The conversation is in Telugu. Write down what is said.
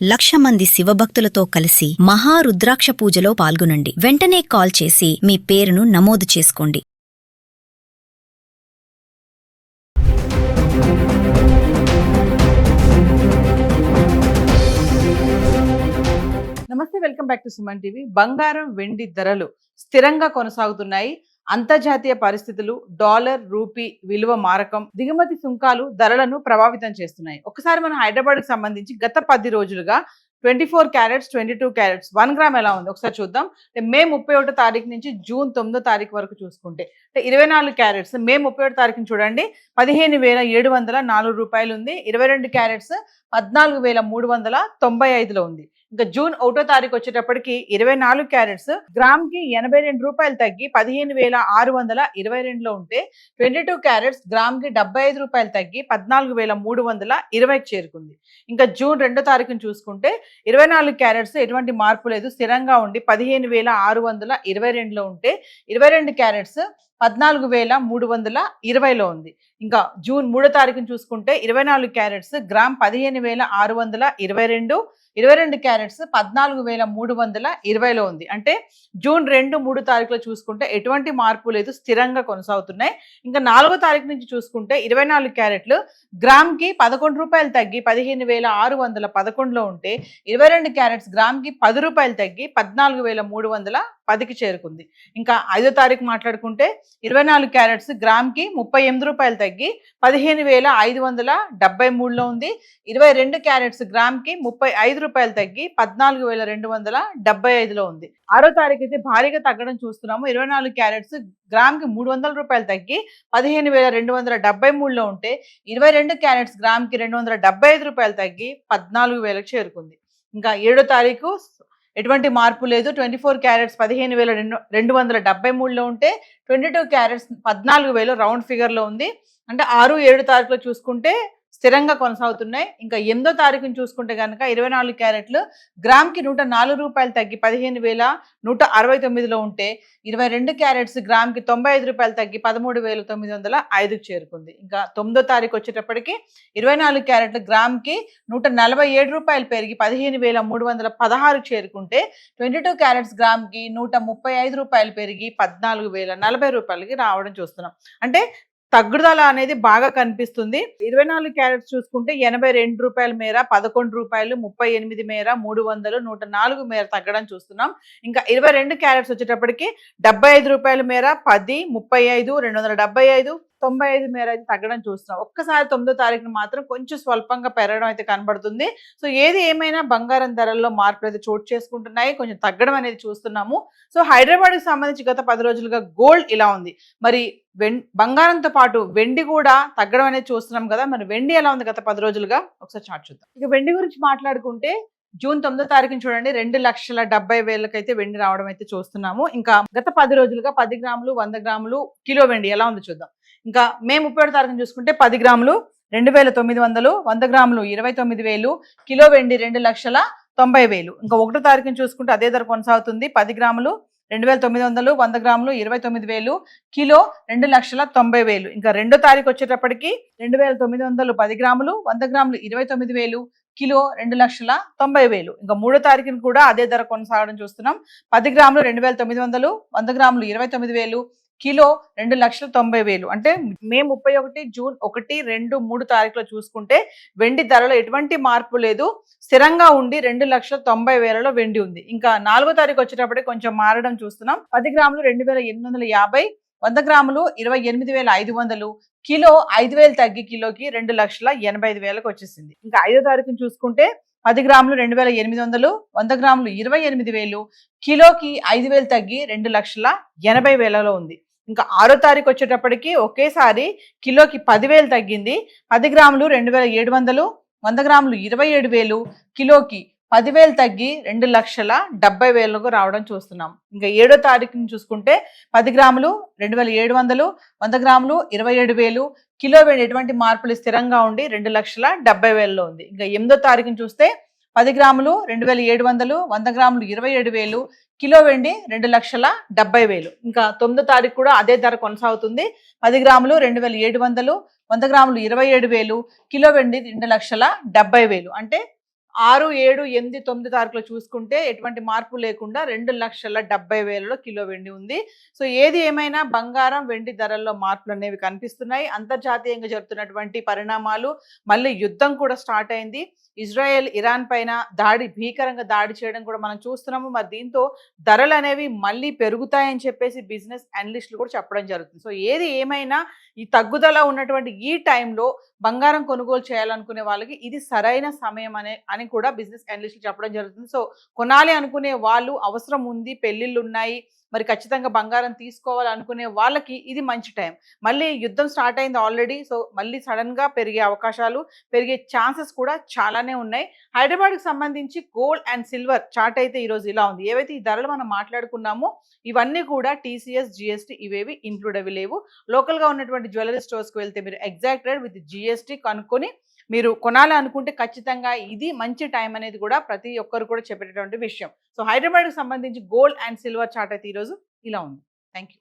1,00,000 మంది శివభక్తులతో కలిసి మహారుద్రాక్ష పూజలో పాల్గొనండి. వెంటనే కాల్ చేసి మీ పేరును నమోదు చేసుకోండి. నమస్తే, welcome back to Suman TV. బంగారం వెండి ధరలు స్థిరంగా కొనసాగుతున్నాయి. అంతర్జాతీయ పరిస్థితులు, డాలర్ రూపీ విలువ మారకం, దిగుమతి సుంకాలు ధరలను ప్రభావితం చేస్తున్నాయి. ఒకసారి మనం హైదరాబాద్ కి సంబంధించి గత 10 రోజులుగా 24 క్యారెట్స్ 22 క్యారెట్స్ 1 గ్రామ్ ఎలా ఉంది ఒకసారి చూద్దాం. మే 31 తారీఖు నుంచి జూన్ 9 తారీఖు వరకు చూసుకుంటే 24 క్యారెట్స్ మే 31 తారీఖుని చూడండి 15,704 రూపాయలు ఉంది. 22 క్యారెట్స్ 14,395లో ఉంది. ఇంకా జూన్ 1 తారీఖు వచ్చేటప్పటికి 24 క్యారెట్స్ గ్రామ్ కి 82 రూపాయలు తగ్గి 15,622లో ఉంటే 22 క్యారెట్స్ గ్రామ్ కి 75 రూపాయలు తగ్గి 14,320కి చేరుకుంది. ఇంకా జూన్ 2 తారీఖుని చూసుకుంటే 24 క్యారెట్స్ ఎటువంటి మార్పు లేదు, స్థిరంగా ఉండి 15,622లో ఉంటే 22 క్యారెట్స్ 14,320లో ఉంది. ఇంకా జూన్ 3 తారీఖుని చూసుకుంటే 24 క్యారెట్స్ గ్రామ్ 15,622, 22 క్యారెట్స్ 14,320లో ఉంది. అంటే జూన్ 2, 3 తారీఖులో చూసుకుంటే ఎటువంటి మార్పు లేదు, స్థిరంగా కొనసాగుతున్నాయి. ఇంకా 4వ తారీఖు నుంచి చూసుకుంటే 24 క్యారెట్లు గ్రామ్ కి 11 రూపాయలు తగ్గి 15,611లో ఉంటే 22 క్యారెట్స్ గ్రామ్ కి 10 రూపాయలు తగ్గి 14,310కి చేరుకుంది. ఇంకా 5వ తారీఖు మాట్లాడుకుంటే 24 క్యారెట్స్ గ్రామ్ కి 38 రూపాయలు తగ్గి 15,573లో ఉంది. 22 క్యారెట్స్ గ్రామ్ కి 35 రూపాయలు తగ్గి 14,275లో ఉంది. 6వ తారీఖు అయితే భారీగా తగ్గడం చూస్తున్నాము. 24 క్యారెట్స్ గ్రామ్ కి 300 రూపాయలు తగ్గి 15,273లో ఉంటే 22 క్యారెట్స్ గ్రామ్ కి 275 రూపాయలు తగ్గి 14,000కి చేరుకుంది. ఇంకా 7వ తారీఖు ఎటువంటి మార్పు లేదు. 24 క్యారెట్స్ 15,273లో ఉంటే 22 క్యారెట్స్ 14,000 రౌండ్ ఫిగర్లో ఉంది. అంటే 6, 7 తారీఖులో చూసుకుంటే స్థిరంగా కొనసాగుతున్నాయి. ఇంకా 8వ తారీఖుని చూసుకుంటే కనుక 24 క్యారెట్లు గ్రామ్ కి 104 రూపాయలు తగ్గి 15,169లో ఉంటే 22 క్యారెట్స్ గ్రామ్ కి 95 రూపాయలు తగ్గి 13,905కి చేరుకుంది. ఇంకా 9వ తారీఖు వచ్చేటప్పటికి 24 క్యారెట్లు గ్రామ్ కి 147 రూపాయలు పెరిగి 15,316కి చేరుకుంటే 22 క్యారెట్స్ గ్రామ్ కి 135 రూపాయలు పెరిగి 14,040 రూపాయలకి రావడం చూస్తున్నాం. అంటే తగ్గుదల అనేది బాగా కనిపిస్తుంది. 24 క్యారెట్స్ చూసుకుంటే 82 రూపాయల మేర, 11 రూపాయలు, 38 మేర, 300, 104 మేర తగ్గడం చూస్తున్నాం. ఇంకా 22 క్యారెట్స్ వచ్చేటప్పటికి 75 రూపాయల మేర, 10, 35, 275, 95 మేర అయితే తగ్గడం చూస్తున్నాం. ఒక్కసారి 9వ తారీఖున మాత్రం కొంచెం స్వల్పంగా పెరగడం అయితే కనబడుతుంది. సో ఏది ఏమైనా బంగారం ధరల్లో మార్పులు అయితే చోటు చేసుకుంటున్నాయి, కొంచెం తగ్గడం అనేది చూస్తున్నాము. సో హైదరాబాద్కి సంబంధించి గత 10 రోజులుగా గోల్డ్ ఇలా ఉంది. మరి బంగారంతో పాటు వెండి కూడా తగ్గడం అనేది చూస్తున్నాం కదా. మరి వెండి ఎలా ఉంది గత 10 రోజులుగా ఒకసారి చార్ట్ చూద్దాం. ఇక వెండి గురించి మాట్లాడుకుంటే జూన్ 9వ తారీఖుని చూడండి 2,70,000 అయితే వెండి రావడం అయితే చూస్తున్నాము. ఇంకా గత 10 రోజులుగా 10 గ్రాములు, 100 గ్రాములు, కిలో వెండి ఎలా ఉందో చూద్దాం. ఇంకా మే 31 తారీఖుని చూసుకుంటే 10 గ్రాములు 2,900, 100 గ్రాములు 29,000, కిలో వెండి 2,90,000. ఇంకా 1వ తారీఖుని చూసుకుంటే అదే ధర కొనసాగుతుంది. 10 గ్రాములు 2,900, 100 గ్రాములు 29,000, కిలో 2,90,000. ఇంకా 2వ తారీఖు వచ్చేటప్పటికి 2,900 10 గ్రాములు, 100 గ్రాములు 29,000, కిలో 2,90,000. ఇంకా 3వ తారీఖుని కూడా అదే ధర కొనసాగడం చూస్తున్నాం. 10 గ్రాములు 2,900, 100 గ్రాములు 29,000, కిలో 2,90,000. అంటే మే 31, జూన్ 1, 2, 3 తారీఖులో చూసుకుంటే వెండి ధరలో ఎటువంటి మార్పు లేదు, స్థిరంగా ఉండి 2,90,000లో వెండి ఉంది. ఇంకా 4వ తారీఖు వచ్చేటప్పటికి కొంచెం మారడం చూస్తున్నాం. 10 గ్రాములు 2,850, 100 గ్రాములు 28,500, కిలో 5,000 తగ్గి కిలోకి 2,85,000కి వచ్చేసింది. ఇంకా 5వ తారీఖుని చూసుకుంటే 10 గ్రాములు 2,800, 100 గ్రాములు 28,000, కిలోకి 5,000 తగ్గి 2,80,000లో ఉంది. ఇంకా 6వ తారీఖు వచ్చేటప్పటికి ఒకేసారి కిలోకి 10,000 తగ్గింది. 10 గ్రాములు 2,700, 100 గ్రాములు 27,000, కిలోకి 10,000 తగ్గి 2,70,000కు రావడం చూస్తున్నాం. ఇంకా 7వ తారీఖుని చూసుకుంటే 10 గ్రాములు 2,700, 100 గ్రాములు 27,000, కిలో వెండి ఎటువంటి మార్పులు స్థిరంగా ఉండి 2,70,000లో ఉంది. ఇంకా 8వ తారీఖుని చూస్తే 10 గ్రాములు 2,700, 100 గ్రాములు 27,000, కిలో వెండి 2,70,000. ఇంకా 9వ తారీఖు కూడా అదే ధర కొనసాగుతుంది. 10 గ్రాములు 2,700, 100 గ్రాములు 27,000, కిలో వెండి 2,70,000. అంటే 6, 7, 8, 9 తారీఖులో చూసుకుంటే ఎటువంటి మార్పు లేకుండా 2,70,000 కిలో వెండి ఉంది. సో ఏది ఏమైనా బంగారం, వెండి ధరల్లో మార్పులు అనేవి కనిపిస్తున్నాయి. అంతర్జాతీయంగా జరుగుతున్నటువంటి పరిణామాలు, మళ్ళీ యుద్ధం కూడా స్టార్ట్ అయింది. ఇజ్రాయెల్ ఇరాన్ పైన భీకరంగా దాడి చేయడం కూడా మనం చూస్తున్నాము. మరి దీంతో ధరలు అనేవి మళ్ళీ పెరుగుతాయని చెప్పేసి బిజినెస్ అనలిస్టులు కూడా చెప్పడం జరుగుతుంది. సో ఏది ఏమైనా ఈ తగ్గుదల ఉన్నటువంటి ఈ టైంలో బంగారం కొనుగోలు చేయాలనుకునే వాళ్ళకి ఇది సరైన సమయం అని కూడా బిజినెస్ అనలిస్టులు చెప్పడం జరుగుతుంది. సో కొనాలి అనుకునే వాళ్ళు, అవసరం ఉంది, పెళ్ళిళ్ళు ఉన్నాయి, మరి ఖచ్చితంగా బంగారం తీసుకోవాలనుకునే వాళ్ళకి ఇది మంచి టైం. మళ్ళీ యుద్ధం స్టార్ట్ అయింది ఆల్రెడీ. సో మళ్ళీ సడన్గా పెరిగే అవకాశాలు, పెరిగే ఛాన్సెస్ కూడా చాలానే ఉన్నాయి. హైదరాబాద్కి సంబంధించి గోల్డ్ అండ్ సిల్వర్ చార్ట్ అయితే ఈరోజు ఇలా ఉంది. ఏవైతే ఈ ధరలు మనం మాట్లాడుకున్నామో ఇవన్నీ కూడా TCS, GST ఇవేవి ఇంక్లూడ్ అవి లేవు. లోకల్గా ఉన్నటువంటి జ్యువెలరీ స్టోర్స్కి వెళ్తే మీరు ఎగ్జాక్ట్ రేట్ విత్ GST కనుక్కొని మీరు కొనాలి అనుకుంటే ఖచ్చితంగా ఇది మంచి టైం అనేది కూడా ప్రతి ఒక్కరు కూడా చెప్పేటటువంటి విషయం. సో హైదరాబాద్కి సంబంధించి గోల్డ్ అండ్ సిల్వర్ చార్ట్ అయితే ఈరోజు ఇలా ఉంది. Thank you.